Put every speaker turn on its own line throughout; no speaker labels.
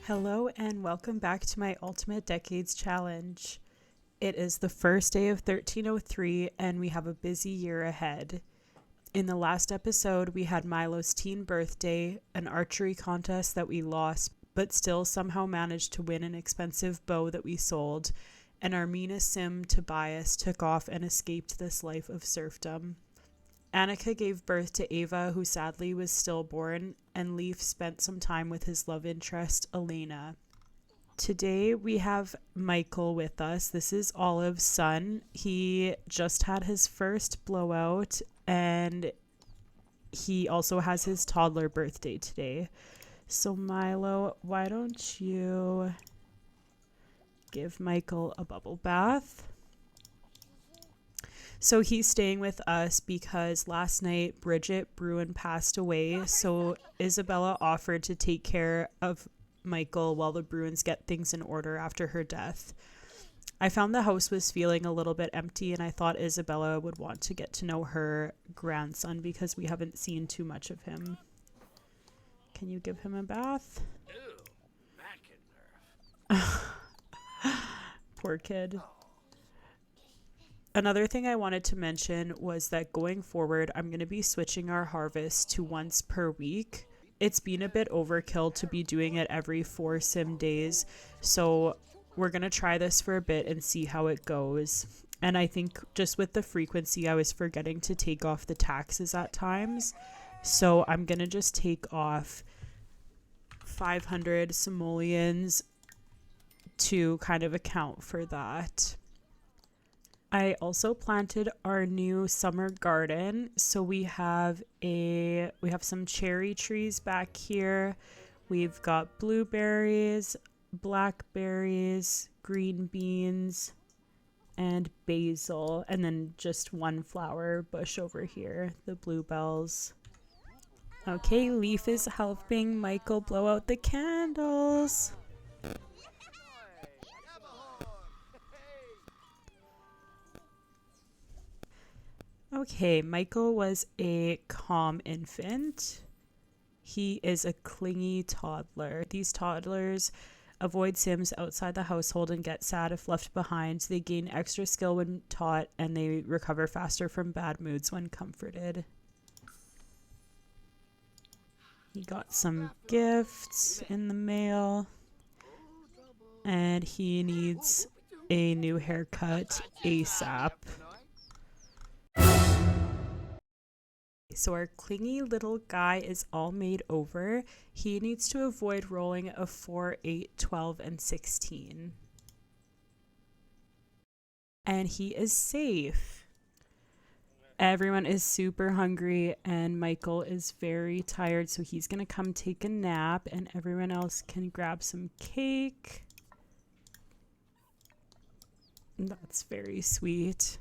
Hello and welcome back to my Ultimate Decades Challenge. It is the first day of 1303 and we have a busy year ahead. In the last episode, we had Milo's teen birthday, an archery contest that we lost, but still somehow managed to win an expensive bow that we sold, and our meanest sim, Tobias, took off and escaped this life of serfdom. Annika gave birth to Ava, who sadly was stillborn, and Leaf spent some time with his love interest, Elena. Today we have Michael with us. This is Olive's son. He just had his first blowout, and he also has his toddler birthday today. So Milo, why don't you give Michael a bubble bath? So he's staying with us because last night Bridget Bruin passed away. So Isabella offered to take care of Michael while the Bruins get things in order after her death. I found the house was feeling a little bit empty, and I thought Isabella would want to get to know her grandson because we haven't seen too much of him. Can you give him a bath?
Ew, back in nerve.
Poor kid. Another thing I wanted to mention was that going forward, I'm going to be switching our harvest to once per week. It's been a bit overkill to be doing it every 4 sim days, so we're going to try this for a bit and see how it goes. And I think just with the frequency, I was forgetting to take off the taxes at times, so I'm going to just take off 500 simoleons to kind of account for that. I also planted our new summer garden. So we have some cherry trees back here. We've got blueberries, blackberries, green beans, and basil, and then just one flower bush over here, the bluebells. Okay, Leaf is helping Michael blow out the candles. Okay, Michael was a calm infant. He is a clingy toddler. These toddlers avoid sims outside the household and get sad if left behind. They gain extra skill when taught, and they recover faster from bad moods when comforted. He got some gifts in the mail, and he needs a new haircut ASAP. So our clingy little guy is all made over. He needs to avoid rolling a 4, 8, 12, and 16. And he is safe. Everyone is super hungry and Michael is very tired, so he's going to come take a nap and everyone else can grab some cake. That's very sweet.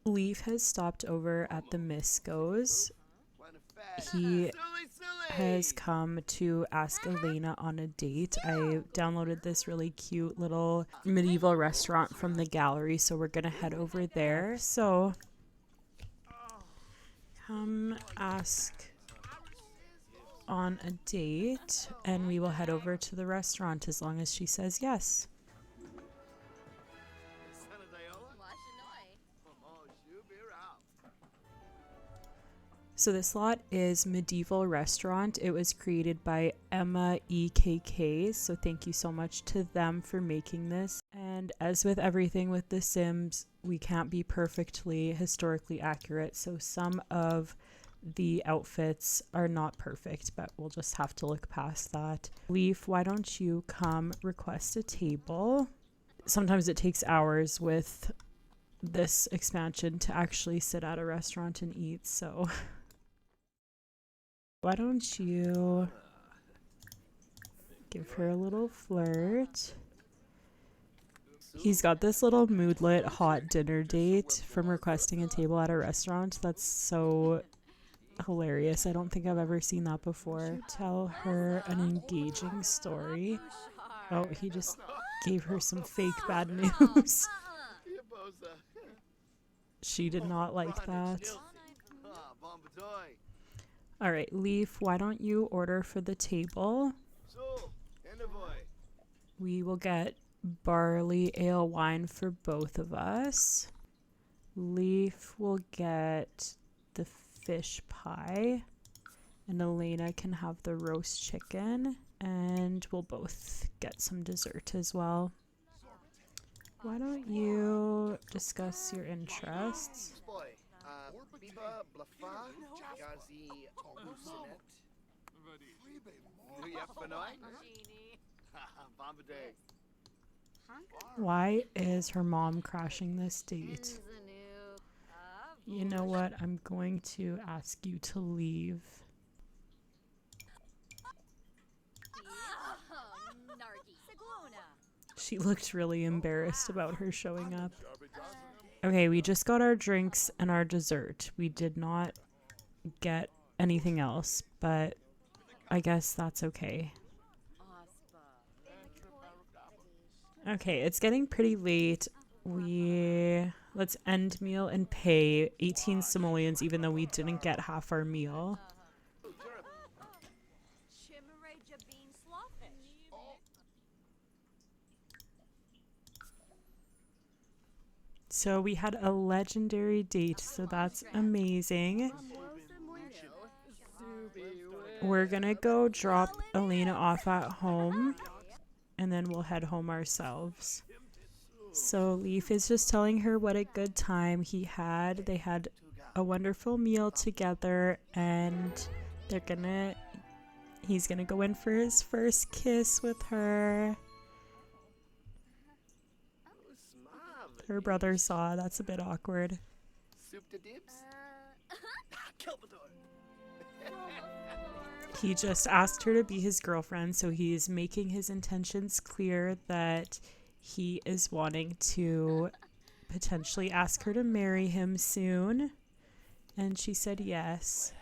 Leaf has stopped over at the Miscos. He has come to ask Elena on a date. I downloaded this really cute little medieval restaurant from the gallery, so we're gonna head over there. So come ask on a date and we will head over to the restaurant as long as she says yes. So this lot is Medieval Restaurant. It was created by Emma EKK, so thank you so much to them for making this. And as with everything with The Sims, we can't be perfectly historically accurate, so some of the outfits are not perfect, but we'll just have to look past that. Leaf, why don't you come request a table? Sometimes it takes hours with this expansion to actually sit at a restaurant and eat, so why don't you give her a little flirt? He's got this little moodlet hot dinner date from requesting a table at a restaurant. That's so hilarious. I don't think I've ever seen that before. Tell her an engaging story. Oh, he just gave her some fake bad news. She did not like that. All right, Leaf, why don't you order for the table? We will get barley ale wine for both of us. Leaf will get the fish pie. And Elena can have the roast chicken. And we'll both get some dessert as well. Why don't you discuss your interests? Why is her mom crashing this date? You know what? I'm going to ask you to leave. She looked really embarrassed about her showing up. Okay, we just got our drinks and our dessert. We did not get anything else, but I guess that's okay. Okay, it's getting pretty late. Let's end meal and pay 18 simoleons, even though we didn't get half our meal. So we had a legendary date, so that's amazing. We're gonna go drop Elena off at home, and then we'll head home ourselves. So Leaf is just telling her what a good time he had. They had a wonderful meal together, and he's gonna go in for his first kiss with her. Her brother saw. That's a bit awkward. He just asked her to be his girlfriend, so he's making his intentions clear that he is wanting to potentially ask her to marry him soon. And she said yes.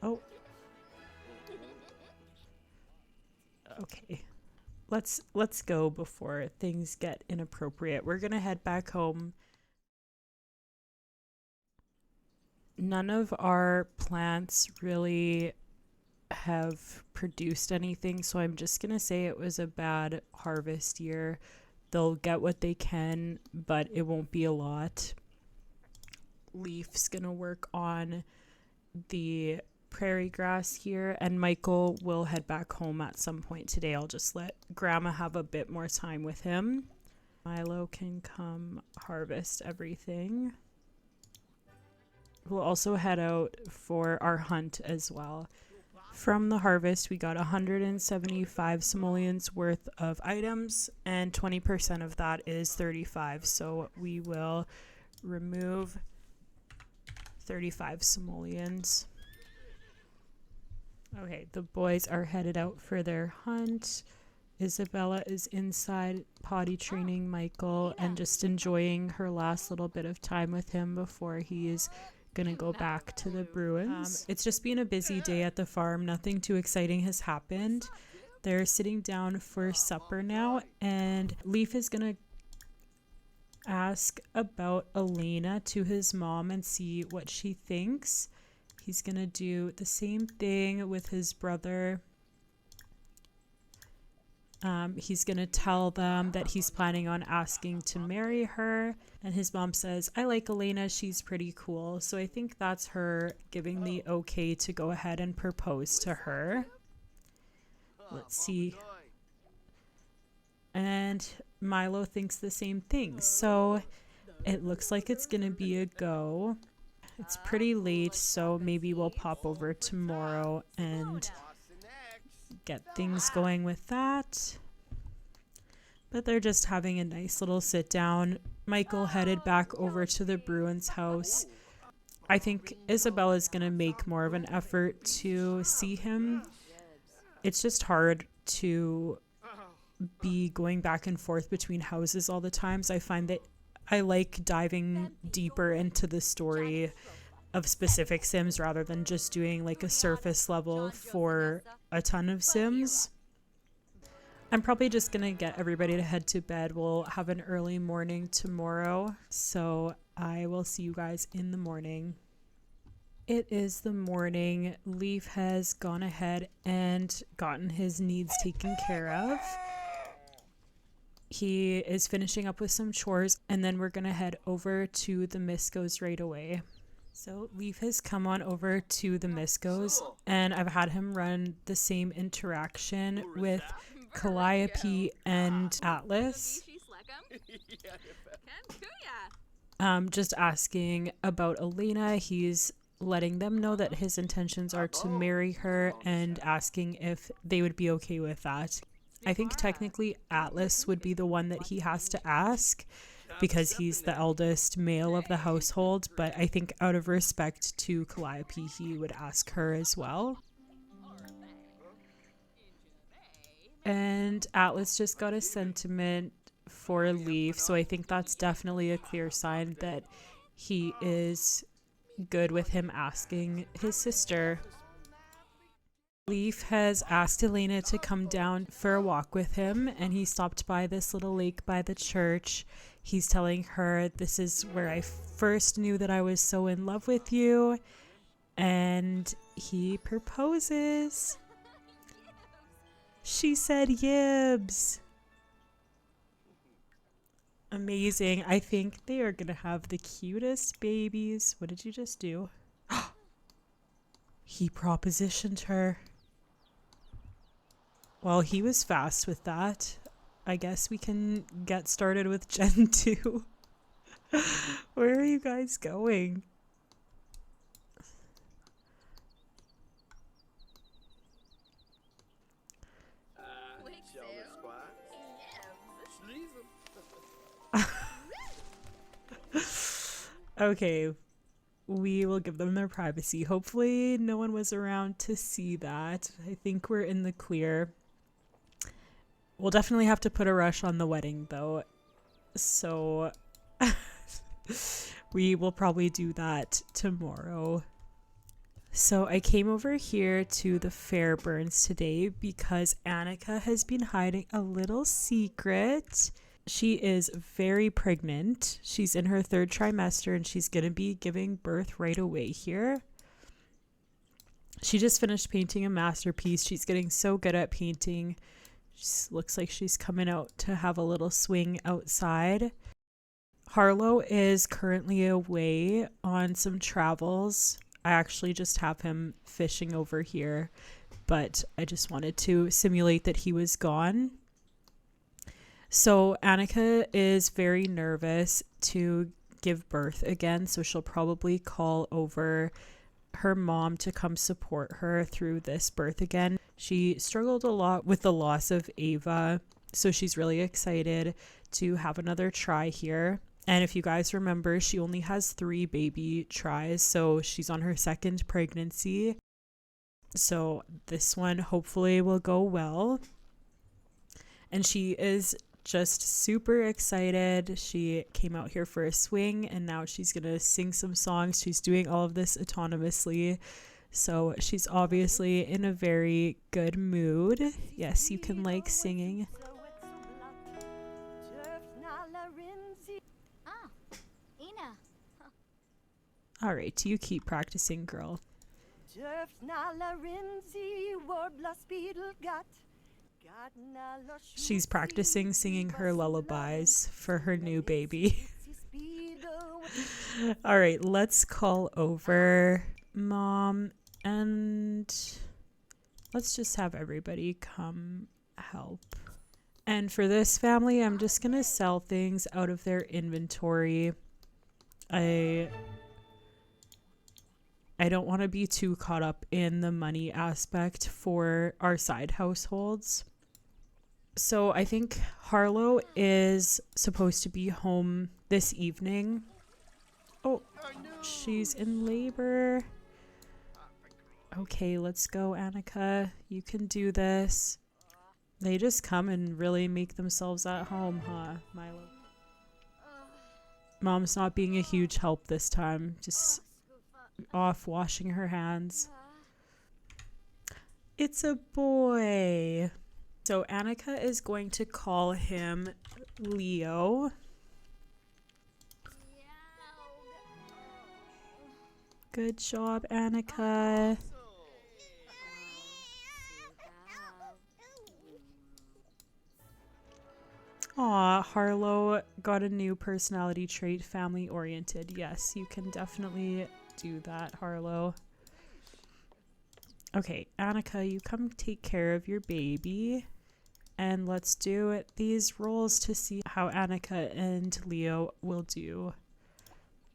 Oh. Okay. Let's go before things get inappropriate. We're going to head back home. None of our plants really have produced anything, so I'm just going to say it was a bad harvest year. They'll get what they can, but it won't be a lot. Leaf's going to work on the prairie grass here, and Michael will head back home at some point today. I'll just let Grandma have a bit more time with him. Milo can come harvest everything. We'll also head out for our hunt as well. From the harvest, we got 175 simoleons worth of items, and 20% of that is 35. So we will remove 35 simoleons. Okay, the boys are headed out for their hunt. Isabella is inside potty training Michael and just enjoying her last little bit of time with him before he is gonna go back to the Bruins. It's just been a busy day at the farm. Nothing too exciting has happened. They're sitting down for supper now, and Leaf is gonna ask about Elena to his mom and see what she thinks. He's gonna do the same thing with his brother. He's gonna tell them that he's planning on asking to marry her, and his mom says, I like Elena, she's pretty cool. So I think that's her giving the okay to go ahead and propose to her. Let's see. And Milo thinks the same thing, so it looks like it's gonna be a go. It's pretty late, so maybe we'll pop over tomorrow and get things going with that. But they're just having a nice little sit down. Michael headed back over to the Bruins house. I think Isabella's going to make more of an effort to see him. It's just hard to be going back and forth between houses all the time. So I find that I like diving deeper into the story of specific Sims rather than just doing like a surface level for a ton of Sims. I'm probably just gonna get everybody to head to bed. We'll have an early morning tomorrow, so I will see you guys in the morning. It is the morning. Leaf has gone ahead and gotten his needs taken care of. He is finishing up with some chores, and then we're going to head over to the Miscos right away. So Leaf has come on over to the Miscos, and I've had him run the same interaction with Calliope and Atlas. Just asking about Elena. He's letting them know that his intentions are to marry her and asking if they would be okay with that. I think technically Atlas would be the one that he has to ask because he's the eldest male of the household, but I think out of respect to Calliope, he would ask her as well. And Atlas just got a sentiment for Leaf, so I think that's definitely a clear sign that he is good with him asking his sister. Leaf has asked Elena to come down for a walk with him, and he stopped by this little lake by the church. He's telling her, this is where I first knew that I was so in love with you, and he proposes. She said yibs. Amazing. I think they are gonna have the cutest babies. What did you just do? He propositioned her. Well, he was fast with that. I guess we can get started with Gen 2. Where are you guys going? Okay, we will give them their privacy. Hopefully no one was around to see that. I think we're in the clear. We'll definitely have to put a rush on the wedding though, so we will probably do that tomorrow. So I came over here to the Fairburns today because Annika has been hiding a little secret. She is very pregnant. She's in her 3rd trimester and she's going to be giving birth right away here. She just finished painting a masterpiece. She's getting so good at painting. She looks like she's coming out to have a little swing outside. Harlow is currently away on some travels. I actually just have him fishing over here, but I just wanted to simulate that he was gone. So Annika is very nervous to give birth again, so she'll probably call over her mom to come support her through this birth again. She struggled a lot with the loss of Ava, so she's really excited to have another try here. And if you guys remember, she only has 3 baby tries, so she's on her 2nd pregnancy. So this one hopefully will go well. And she is just super excited. She came out here for a swing and now she's gonna sing some songs. She's doing all of this autonomously, so she's obviously in a very good mood. Yes, you can like singing. All right, you keep practicing, girl. She's practicing singing her lullabies for her new baby. All right, let's call over Mom and let's just have everybody come help. And for this family, I'm just going to sell things out of their inventory. I don't want to be too caught up in the money aspect for our side households. So I think Harlow is supposed to be home this evening. Oh, she's in labor. Okay, let's go, Annika. You can do this. They just come and really make themselves at home, huh, Milo? Mom's not being a huge help this time. Just off washing her hands. It's a boy. So Annika is going to call him Leo. Good job, Annika. Aw, Harlow got a new personality trait, family oriented. Yes, you can definitely do that, Harlow. Okay, Annika, you come take care of your baby. And let's do these rolls to see how Annika and Leo will do.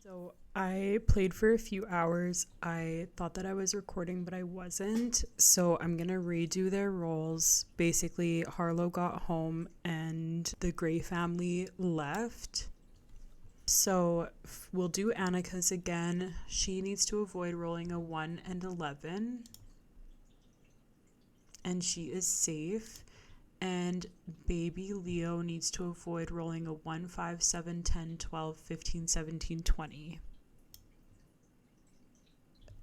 So I played for a few hours. I thought that I was recording, but I wasn't. So I'm going to redo their roles. Basically, Harlow got home and the Gray family left. So we'll do Annika's again. She needs to avoid rolling a 1 and 11. And she is safe. And baby Leo needs to avoid rolling a 1, 5, 7, 10, 12, 15, 17, 20.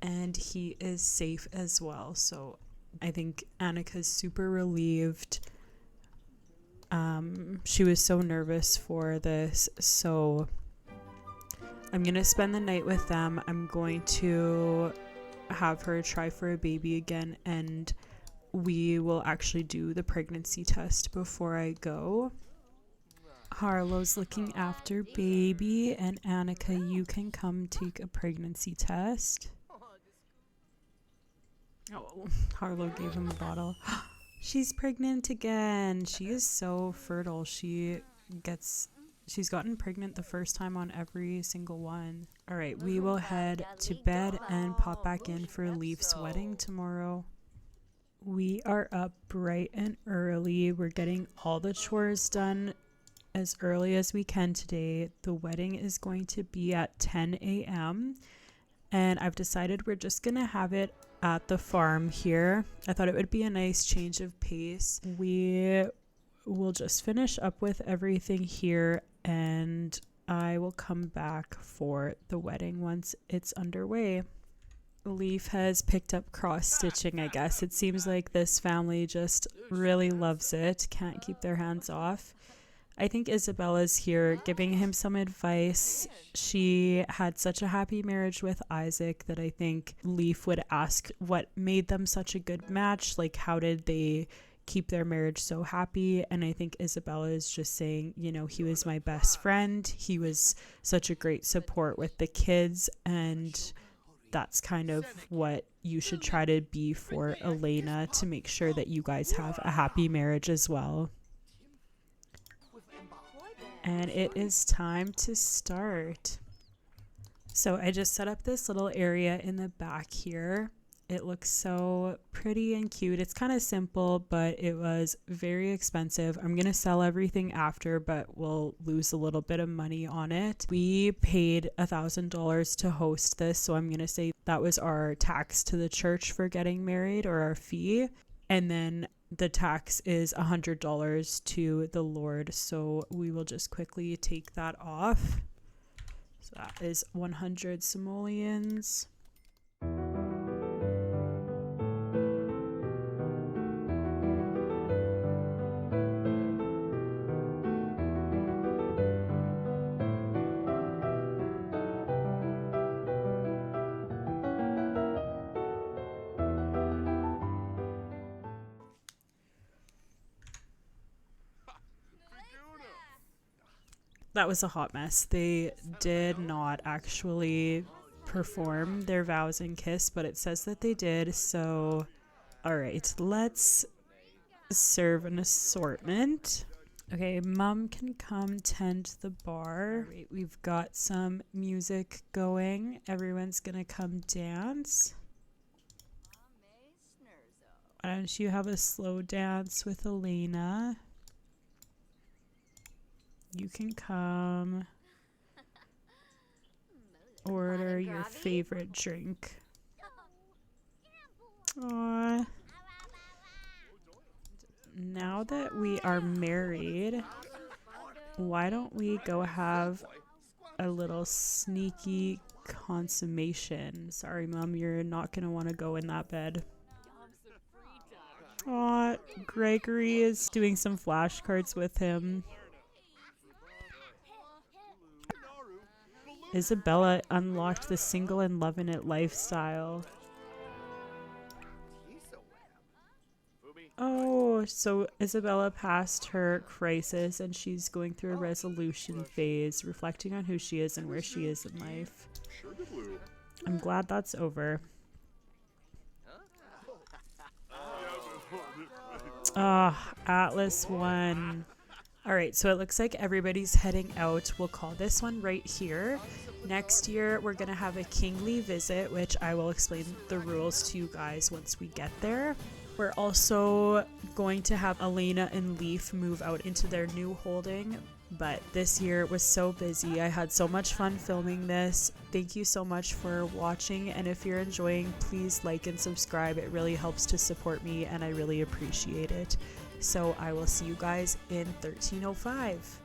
And he is safe as well. So I think Annika's super relieved. She was so nervous for this. So I'm going to spend the night with them. I'm going to have her try for a baby again, and we will actually do the pregnancy test before I go. Harlow's looking after baby, and Annika, you can come take a pregnancy test. Oh, Harlow gave him a bottle. She's pregnant again. She is so fertile. She's gotten pregnant the first time on every single one. All right, we will head to bed and pop back in for Leaf's wedding tomorrow. We are up bright and early. We're getting all the chores done as early as we can today. The wedding is going to be at 10 a.m. and I've decided we're just going to have it at the farm here. I thought it would be a nice change of pace. We will just finish up with everything here, and I will come back for the wedding once it's underway. Leaf has picked up cross stitching, I guess. It seems like this family just really loves it. Can't keep their hands off. I think Isabella's here giving him some advice. She had such a happy marriage with Isaac that I think Leaf would ask what made them such a good match. Like, how did they keep their marriage so happy? And I think Isabella is just saying, you know, he was my best friend. He was such a great support with the kids, and that's kind of what you should try to be for Elena to make sure that you guys have a happy marriage as well. And it is time to start. So I just set up this little area in the back here. It looks so pretty and cute. It's kind of simple, but it was very expensive. I'm going to sell everything after, but we'll lose a little bit of money on it. We paid $1,000 to host this, so I'm going to say that was our tax to the church for getting married, or our fee. And then the tax is $100 to the Lord, so we will just quickly take that off. So that is 100 simoleons. That was a hot mess. They did not actually perform their vows and kiss, but it says that they did. So, all right, let's serve an assortment. Okay, Mom can come tend the bar. All right, we've got some music going. Everyone's gonna come dance. Why don't you have a slow dance with Elena? You can come order your favorite drink. Aww. Now that we are married, why don't we go have a little sneaky consummation? Sorry, Mom, you're not going to want to go in that bed. Aw, Gregory is doing some flashcards with him. Isabella unlocked the single and loving it lifestyle. Oh, so Isabella passed her crisis and she's going through a resolution phase, reflecting on who she is and where she is in life. I'm glad that's over. Ah, Atlas won. All right, so it looks like everybody's heading out. We'll call this one right here. Next year, we're going to have a kingly visit, which I will explain the rules to you guys once we get there. We're also going to have Elena and Leaf move out into their new holding, but this year was so busy. I had so much fun filming this. Thank you so much for watching, and if you're enjoying, please like and subscribe. It really helps to support me, and I really appreciate it. So I will see you guys in 1305.